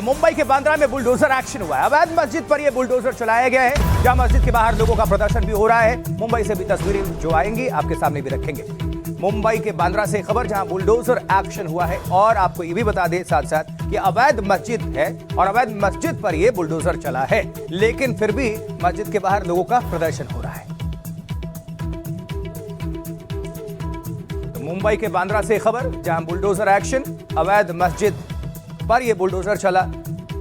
मुंबई के बांद्रा में bulldozer action हुआ है। अवैध मस्जिद पर यह बुलडोजर चलाया गया है, जहां मस्जिद के बाहर लोगों का प्रदर्शन भी हो रहा है। मुंबई से भी तस्वीरें जो आएंगी आपके सामने भी रखेंगे। मुंबई के बांद्रा से खबर, जहां बुलडोजर एक्शन हुआ है। और आपको ये भी बता दें साथ साथ कि अवैध मस्जिद है और अवैध मस्जिद पर यह बुलडोजर चला है, लेकिन फिर भी मस्जिद के बाहर लोगों का प्रदर्शन हो रहा है। तो मुंबई के बांद्रा से खबर, जहां बुलडोजर एक्शन, अवैध मस्जिद पर यह बुलडोजर चला,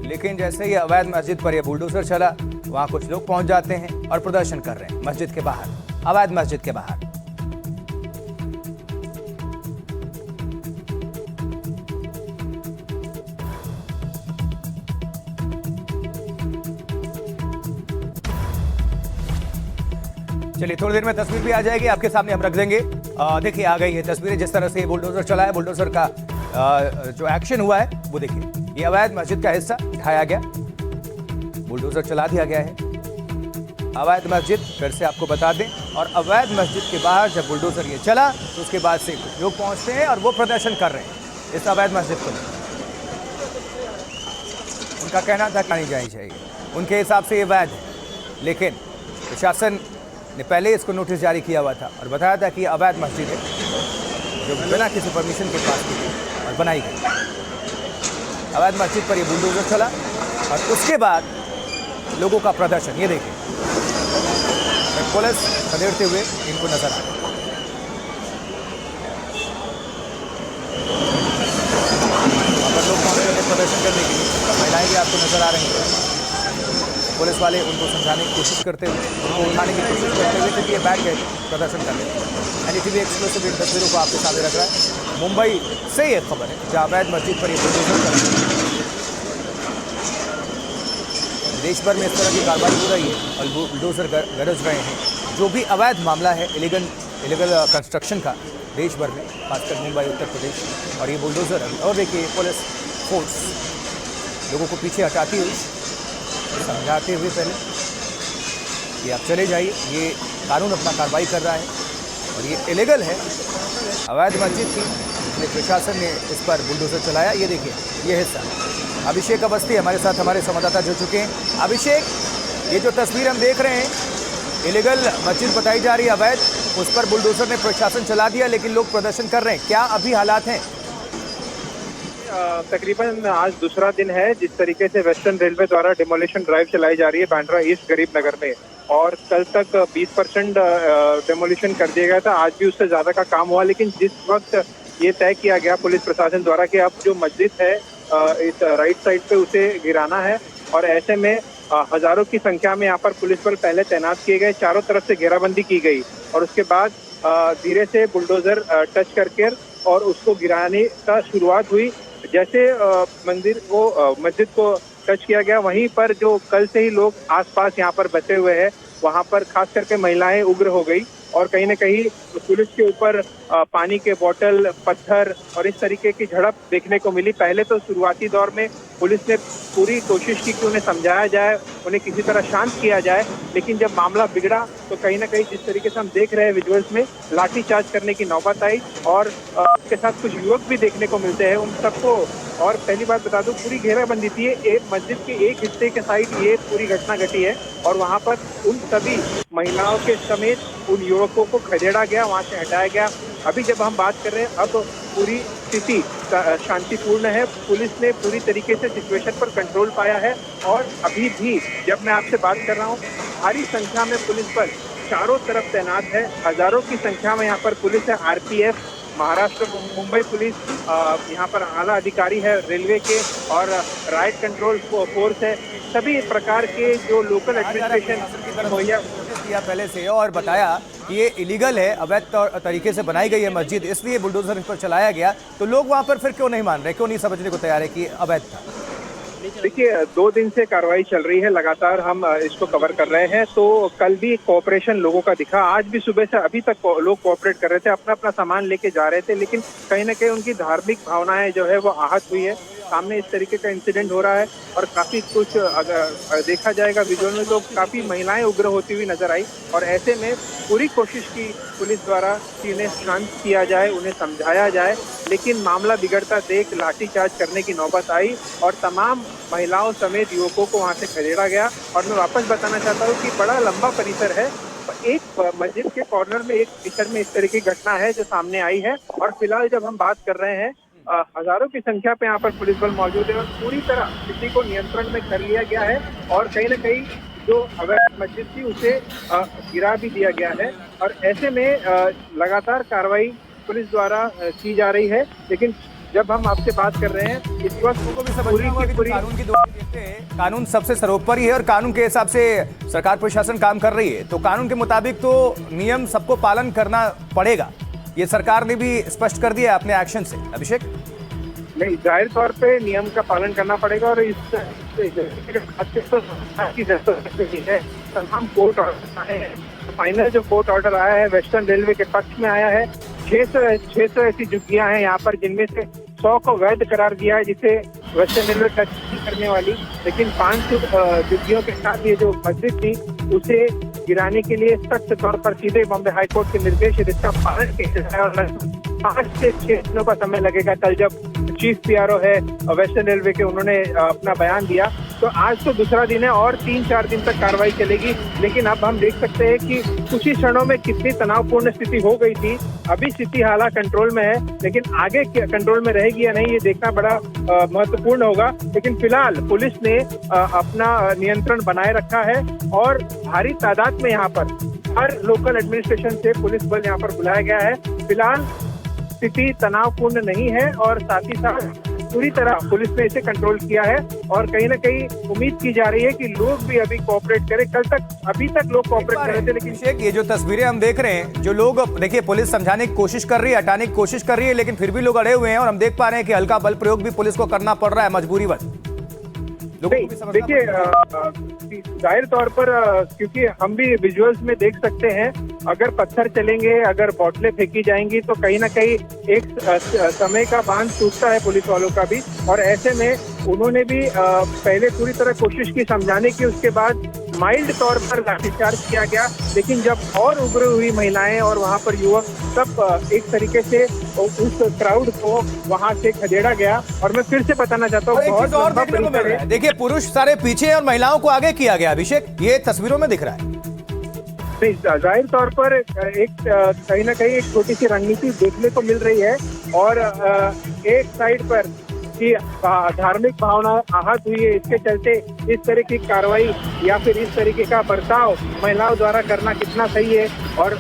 लेकिन जैसे ही अवैध मस्जिद पर यह बुलडोजर चला, वहां कुछ लोग पहुंच जाते हैं और प्रदर्शन कर रहे हैं मस्जिद के बाहर, अवैध मस्जिद के बाहर। चलिए थोड़ी देर में तस्वीर भी आ जाएगी, आपके सामने हम रख देंगे। देखिए आ गई है तस्वीरें, जिस तरह से ये बुलडोजर चला है, बुलडोजर का जो एक्शन हुआ है वो देखिए। ये अवैध मस्जिद का हिस्सा उठाया गया, बुलडोजर चला दिया गया है। अवैध मस्जिद फिर से आपको बता दें, और अवैध मस्जिद के बाहर जब बुलडोजर ये चला तो उसके बाद से कुछ लोग पहुंचते हैं और वो प्रदर्शन कर रहे हैं इस अवैध मस्जिद को। उनका कहना था नहीं जानी चाहिए, उनके हिसाब से ये वैध है, लेकिन प्रशासन ने पहले इसको नोटिस जारी किया हुआ था और बताया था कि ये अवैध मस्जिद है, जो बिना किसी परमिशन के पास की गई और बनाई गई। अवैध मस्जिद पर ये बुलडोजर चला और उसके बाद लोगों का प्रदर्शन, ये देखिए पुलिस खदेड़ते हुए इनको नजर आ रहा है। लोग पहुंचे हैं प्रदर्शन करने के लिए, महिलाएं भी आपको नजर आ रही हैं। पुलिस वाले उनको समझाने की कोशिश करते हुए, उनको उठाने की कोशिश करते हुए, क्योंकि ये बैठ गए प्रदर्शन कर रहे हैं। एनडीटीवी एक्सक्लूसिव इन तस्वीरों को आपके सामने रख रहा है। मुंबई से ये खबर है, जहां अवैध मस्जिद पर ये बुलडोजर कर रहे हैं। देश भर में इस तरह की कार्रवाई हो रही है और बुलडोजर गरज रहे हैं। जो भी अवैध मामला है इलीगल कंस्ट्रक्शन का देश भर में, खासकर मुंबई, उत्तर प्रदेश, और ये बुलडोजर है। और देखिए पुलिस फोर्स लोगों को पीछे हटाती हुई, समझाते हुए पहले कि आप चले जाइए, ये कानून अपना कार्रवाई कर रहा है और ये इलीगल है, अवैध मस्जिद थी, इसलिए प्रशासन ने इस पर बुलडोजर चलाया। ये देखिए ये हिस्सा। अभिषेक अवस्थी हमारे साथ, हमारे संवाददाता जुड़ चुके हैं। अभिषेक, ये जो तस्वीर हम देख रहे हैं, इलीगल मस्जिद बताई जा रही है अवैध, उस पर बुलडोजर ने प्रशासन चला दिया, लेकिन लोग प्रदर्शन कर रहे हैं। क्या अभी हालात हैं? तकरीबन आज दूसरा दिन है जिस तरीके से वेस्टर्न रेलवे द्वारा डिमोलिशन ड्राइव चलाई जा रही है बांद्रा ईस्ट गरीब नगर में, और कल तक 20% डिमोलिशन कर दिया गया था। आज भी उससे ज्यादा का काम हुआ, लेकिन जिस वक्त ये तय किया गया पुलिस प्रशासन द्वारा कि अब जो मस्जिद है इस राइट साइड पे उसे गिराना है, और ऐसे में हजारों की संख्या में यहाँ पर पुलिस बल पहले तैनात किए गए, चारों तरफ से घेराबंदी की गई, और उसके बाद धीरे से बुलडोजर टच करके और उसको गिराने का शुरुआत हुई। जैसे मस्जिद को टच किया गया, वहीं पर जो कल से ही लोग आसपास यहाँ पर बचे हुए हैं, वहाँ पर खास करके महिलाएं उग्र हो गई और कहीं न कहीं पुलिस के ऊपर पानी के बोतल, पत्थर और इस तरीके की झड़प देखने को मिली। पहले तो शुरुआती दौर में पुलिस ने पूरी कोशिश की कि उन्हें समझाया जाए, उन्हें किसी तरह शांत किया जाए, लेकिन जब मामला बिगड़ा तो कहीं न कहीं जिस तरीके से हम देख रहे हैं विजुअल्स में, लाठीचार्ज करने की नौबत आई और उसके साथ कुछ युवक भी देखने को मिलते हैं। उन सबको, और पहली बात बता दूं, पूरी घेराबंदी थी। एक मस्जिद के एक हिस्से के साइड ये पूरी घटना घटी है और वहाँ पर उन सभी महिलाओं के समेत उन युवकों को खदेड़ा गया, वहाँ से हटाया गया। अभी जब हम बात कर रहे हैं, अब पूरी स्थिति शांतिपूर्ण है। पुलिस ने पूरी तरीके से सिचुएशन पर कंट्रोल पाया है, और अभी भी जब मैं आपसे बात कर रहा हूँ, भारी संख्या में पुलिस बल चारों तरफ तैनात है। हजारों की संख्या में यहाँ पर पुलिस है, आरपीएफ, महाराष्ट्र मुंबई पुलिस, यहाँ पर आला अधिकारी है रेलवे के, और राइट कंट्रोल फोर्स है। सभी प्रकार के जो लोकल एडमिनिस्ट्रेशन मुहैया किया पहले से, और बताया कि ये इलीगल है, अवैध तरीके से बनाई गई है मस्जिद, इसलिए बुलडोजर इस पर चलाया गया। तो लोग वहाँ पर फिर क्यों नहीं मान रहे, क्यों नहीं समझने को तैयार है कि अवैध था? देखिए 2 दिन से कार्रवाई चल रही है, लगातार हम इसको कवर कर रहे हैं। तो कल भी कोऑपरेशन लोगों का दिखा, आज भी सुबह से अभी तक लोग कोऑपरेट कर रहे थे, अपना अपना सामान लेके जा रहे थे, लेकिन कहीं ना कहीं उनकी धार्मिक भावनाएं जो है वो आहत हुई है। सामने इस तरीके का इंसिडेंट हो रहा है और काफी कुछ अगर देखा जाएगा विजुअल में तो काफी महिलाएं उग्र होती हुई नजर आई और ऐसे में पूरी कोशिश की पुलिस द्वारा कि उन्हें शांत किया जाए, उन्हें समझाया जाए, लेकिन मामला बिगड़ता देख लाठीचार्ज करने की नौबत आई और तमाम महिलाओं समेत युवकों को वहां से खदेड़ा गया। और मैं वापस बताना चाहता हूँ कि बड़ा लंबा परिसर है, एक मस्जिद के कॉर्नर में एक परिसर में इस तरह की घटना है जो सामने आई है और फिलहाल जब हम बात कर रहे हैं हजारों की संख्या पे यहाँ पर पुलिस बल मौजूद है और पूरी तरह स्थिति को नियंत्रण में कर लिया गया है और कहीं न कहीं जो अवैध मस्जिद थी उसे गिरा भी दिया गया है और ऐसे में लगातार कार्रवाई पुलिस द्वारा की जा रही है। लेकिन जब हम आपसे बात कर रहे हैं इस वक्त को भी समझना होगा कि कानून की देखते हैं, कानून सबसे सर्वोपरि है और कानून के हिसाब से सरकार प्रशासन काम कर रही है, तो कानून के मुताबिक तो नियम सबको पालन करना पड़ेगा। ये सरकार ने भी स्पष्ट कर दिया अपने एक्शन से। अभिषेक, नहीं, जाहिर तौर पे नियम का पालन करना पड़ेगा और इस तमाम कोर्ट ऑर्डर आए हैं। फाइनल जो कोर्ट ऑर्डर आया है वेस्टर्न रेलवे के पक्ष में आया है। 600 ऐसी झुग्गियां हैं यहाँ पर जिनमें से 100 को वैध करार दिया है जिसे वेस्टर्न रेलवे टच नहीं करने वाली, लेकिन 500 झुग्गियों के साथ ये जो मस्जिद थी उसे गिराने के लिए सख्त तौर पर सीधे बॉम्बे हाईकोर्ट के निर्देश है जिसका पालन किया जाए और 5 से 6 दिनों का समय लगेगा। कल जब चीफ पीआरओ है वेस्टर्न रेलवे के उन्होंने अपना बयान दिया तो आज तो दूसरा दिन है और 3-4 दिन तक कार्रवाई चलेगी। लेकिन अब हम देख सकते हैं कि कुछ ही क्षणों में कितनी तनावपूर्ण स्थिति हो गई थी। अभी स्थिति हालांकि कंट्रोल में है लेकिन आगे कंट्रोल में रहेगी या नहीं ये देखना बड़ा महत्वपूर्ण होगा। लेकिन फिलहाल पुलिस ने अपना नियंत्रण बनाए रखा है और भारी तादाद में यहाँ पर हर लोकल एडमिनिस्ट्रेशन से पुलिस बल यहाँ पर बुलाया गया है। फिलहाल स्थिति तनावपूर्ण नहीं है और साथ ही साथ पूरी तरह पुलिस ने इसे कंट्रोल किया है और कहीं ना कहीं उम्मीद की जा रही है कि लोग भी अभी कोऑपरेट करें। अभी तक लोग कोऑपरेट कर रहे थे लेकिन ये जो तस्वीरें हम देख रहे हैं, जो लोग देखिए पुलिस समझाने की कोशिश कर रही है, हटाने की कोशिश कर रही है, लेकिन फिर भी लोग अड़े हुए हैं और हम देख पा रहे हैं कि हल्का बल प्रयोग भी पुलिस को करना पड़ रहा है मजबूरीवश। देखिए जाहिर तौर पर क्योंकि हम भी विजुअल्स में देख सकते हैं अगर पत्थर चलेंगे, अगर बोतलें फेंकी जाएंगी तो कहीं ना कहीं एक समय का बांध टूटता है पुलिस वालों का भी। और ऐसे में उन्होंने भी पहले पूरी तरह कोशिश की समझाने की, उसके बाद माइल्ड तौर पर लाठीचार्ज किया गया। लेकिन जब और उग्र हुई महिलाएं और वहां पर युवक सब एक तरीके से उस क्राउड को वहां से खदेड़ा गया। और मैं फिर से बताना चाहता हूँ बहुत लंबा परिसर है। देखिए पुरुष सारे पीछे और महिलाओं को आगे किया गया। अभिषेक, ये तस्वीरों में दिख रहा है। नहीं, जाहिर तौर पर एक कहीं ना कहीं एक छोटी सी रणनीति देखने को मिल रही है और एक साइड पर कि धार्मिक भावना आहत हुई है, इसके चलते इस तरह की कार्रवाई या फिर इस तरीके का बर्ताव महिलाओं द्वारा करना कितना सही है और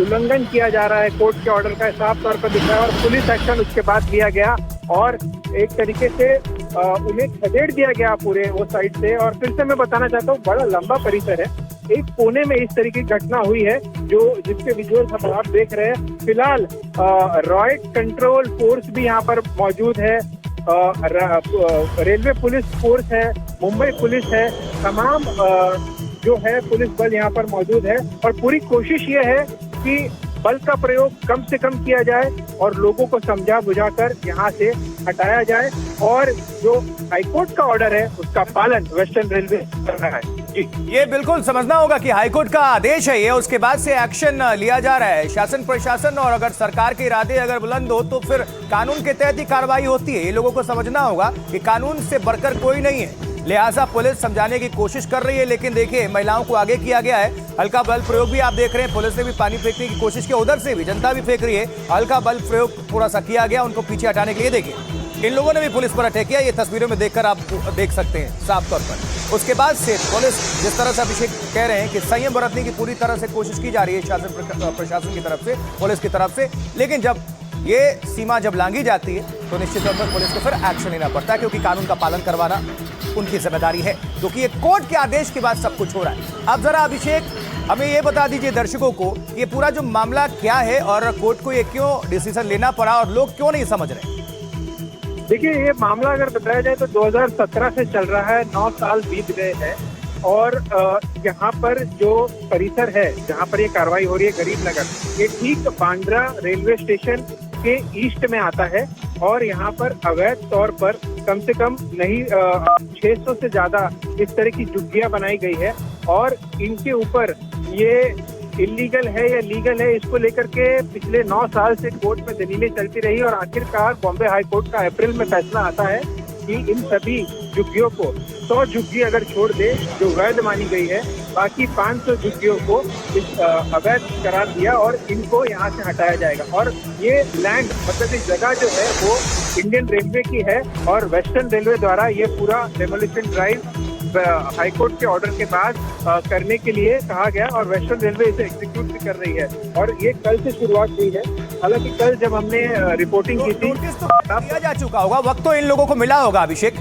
उल्लंघन किया जा रहा है कोर्ट के ऑर्डर का साफ तौर पर दिख रहा है और पुलिस एक्शन उसके बाद लिया गया और एक तरीके से उन्हें खदेड़ दिया गया पूरे वो साइड से। और फिर से मैं बताना चाहता हूँ बड़ा लंबा परिसर है, एक कोने में इस तरह की घटना हुई है जो जिसके विजुअल्स हम आप देख रहे हैं। फिलहाल रॉयट कंट्रोल फोर्स भी यहाँ पर मौजूद है, रेलवे पुलिस फोर्स है, मुंबई पुलिस है, तमाम जो है पुलिस बल यहाँ पर मौजूद है और पूरी कोशिश ये है कि बल का प्रयोग कम से कम किया जाए और लोगों को समझा बुझाकर यहाँ से हटाया जाए और जो हाईकोर्ट का ऑर्डर है उसका पालन वेस्टर्न रेलवे कर रहा है। जी, ये बिल्कुल समझना होगा कि हाईकोर्ट का आदेश है ये, उसके बाद से एक्शन लिया जा रहा है शासन प्रशासन। और अगर सरकार के इरादे अगर बुलंद हो तो फिर कानून के तहत ही कार्रवाई होती है। ये लोगों को समझना होगा कि कानून से बढ़कर कोई नहीं है, लिहाजा पुलिस समझाने की कोशिश कर रही है। लेकिन देखिए महिलाओं को आगे किया गया है, हल्का बल प्रयोग भी आप देख रहे हैं, पुलिस ने भी पानी फेंकने की कोशिश की, उधर से भी जनता भी फेंक रही है, हल्का बल प्रयोग थोड़ा सा किया गया उनको पीछे हटाने के लिए। देखिए इन लोगों ने भी पुलिस पर अटैक किया, ये तस्वीरों में देखकर आप देख सकते हैं साफ तौर पर। उसके बाद से पुलिस जिस तरह से अभिषेक कह रहे हैं कि संयम बरतने की पूरी तरह से कोशिश की जा रही है शासन प्रशासन की तरफ से, पुलिस की तरफ से। लेकिन जब ये सीमा जब लांघी जाती है तो निश्चित तौर पर पुलिस को फिर एक्शन लेना पड़ता है, क्योंकि कानून का पालन करवाना उनकी जिम्मेदारी है, क्योंकि ये कोर्ट के आदेश के बाद सब कुछ हो रहा है। अब जरा अभिषेक हमें ये बता दीजिए दर्शकों को, ये पूरा जो मामला क्या है और कोर्ट को ये क्यों डिसीजन लेना पड़ा और लोग क्यों नहीं समझ रहे? देखिए ये मामला अगर बताया जाए तो 2017 से चल रहा है, 9 साल बीत गए हैं और यहाँ पर जो परिसर है जहाँ पर ये कार्रवाई हो रही है गरीब नगर, ये ठीक बांद्रा रेलवे स्टेशन के ईस्ट में आता है और यहाँ पर अवैध तौर पर कम से कम नहीं 600 से ज्यादा इस तरह की झुग्गियां बनाई गई है और इनके ऊपर ये इलीगल है या लीगल है इसको लेकर के पिछले 9 साल से कोर्ट में दलीलें चलती रही और आखिरकार बॉम्बे हाई कोर्ट का अप्रैल में फैसला आता है कि इन सभी झुग्गियों को 100 झुग्गी अगर छोड़ दे जो वैध मानी गई है, बाकी 500 झुग्गियों को इस अवैध करार दिया और इनको यहाँ से हटाया जाएगा। और ये लैंड मतलब इस जगह जो है वो इंडियन रेलवे की है और वेस्टर्न रेलवे द्वारा ये पूरा डेमोलिशन ड्राइव हाईकोर्ट के ऑर्डर के बाद करने के लिए कहा गया और वेस्टर्न रेलवे इसे एग्जीक्यूट भी कर रही है और ये कल से शुरुआत हुई है। हालांकि कल जब हमने रिपोर्टिंग की थी नोटिस तो दिया जा चुका होगा, वक्त तो इन लोगों को मिला होगा अभिषेक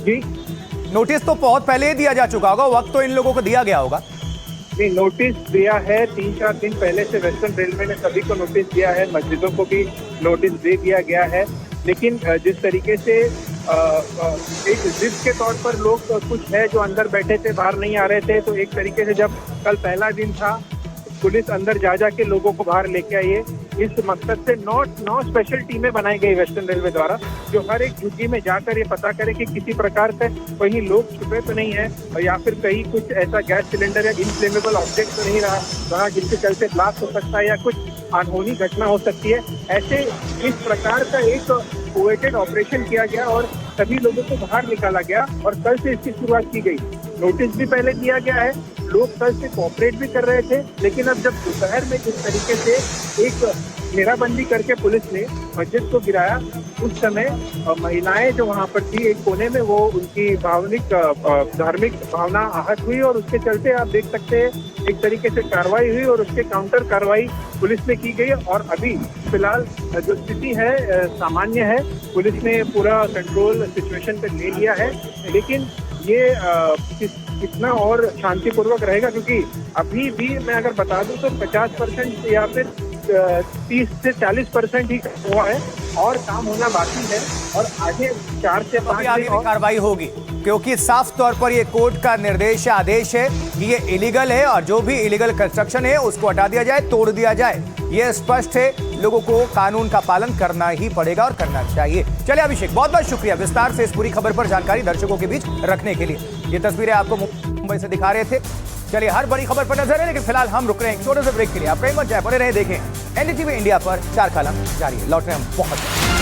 जी, नोटिस तो बहुत पहले ही दिया जा चुका होगा, वक्त तो इन लोगों को दिया गया होगा। नहीं, नोटिस दिया है 3-4 दिन पहले से वेस्टर्न रेलवे ने सभी को नोटिस दिया है, मस्जिदों को भी नोटिस दे दिया गया है। लेकिन जिस तरीके से एक जिद के तौर पर लोग कुछ है जो अंदर बैठे थे बाहर नहीं आ रहे थे, तो एक तरीके से जब कल पहला दिन था पुलिस अंदर जा के लोगों को बाहर लेके आई है। इस मकसद से 9 स्पेशल टीमें बनाई गई वेस्टर्न रेलवे द्वारा जो हर एक झुग्गी में जाकर ये पता करे कि किसी प्रकार से कहीं लोग छुपे तो नहीं है और या फिर कहीं कुछ ऐसा गैस सिलेंडर या इनफ्लेमेबल ऑब्जेक्ट तो नहीं रहा जिसके चलते ब्लास्ट हो सकता है या कुछ अनहोनी घटना हो सकती है। ऐसे इस प्रकार का एक कोऑर्डिनेटेड ऑपरेशन किया गया और सभी लोगों को बाहर निकाला गया और कल से इसकी शुरुआत की गई। नोटिस भी पहले दिया गया है, लोग कल से कोऑपरेट भी कर रहे थे, लेकिन अब जब दोपहर में जिस तरीके से एक घेराबंदी करके पुलिस ने मस्जिद को गिराया, उस समय महिलाएं जो वहां पर थी एक कोने में वो उनकी भावनिक धार्मिक भावना आहत हुई और उसके चलते आप देख सकते हैं एक तरीके से कार्रवाई हुई और उसके काउंटर कार्रवाई पुलिस ने की गई और अभी फिलहाल जो स्थिति है सामान्य है। पुलिस ने पूरा कंट्रोल सिचुएशन पे ले लिया है, लेकिन ये कितना और शांतिपूर्वक रहेगा क्योंकि अभी भी मैं अगर बता दूं तो 50% या फिर 30 से 40% ही हुआ है और काम होना बाकी है और आगे 4 से 5 आगे भी कार्रवाई होगी क्योंकि साफ तौर पर ये कोर्ट का निर्देश आदेश है कि ये इलीगल है और जो भी इलीगल कंस्ट्रक्शन है उसको हटा दिया जाए, तोड़ दिया जाए। ये स्पष्ट है, लोगों को कानून का पालन करना ही पड़ेगा और करना चाहिए। चलिए अभिषेक, बहुत बहुत शुक्रिया विस्तार से इस पूरी खबर पर जानकारी दर्शकों के बीच रखने के लिए। ये तस्वीरें आपको मुंबई से दिखा रहे थे। चलिए हर बड़ी खबर पर नजर है, लेकिन फिलहाल हम रुक रहे हैं छोटे से ब्रेक के लिए। आप कहीं मत जाए, बने रहे, देखें एनडीटीवी इंडिया पर 4 कॉलम जारी है। लौट रहे हैं हम बहुत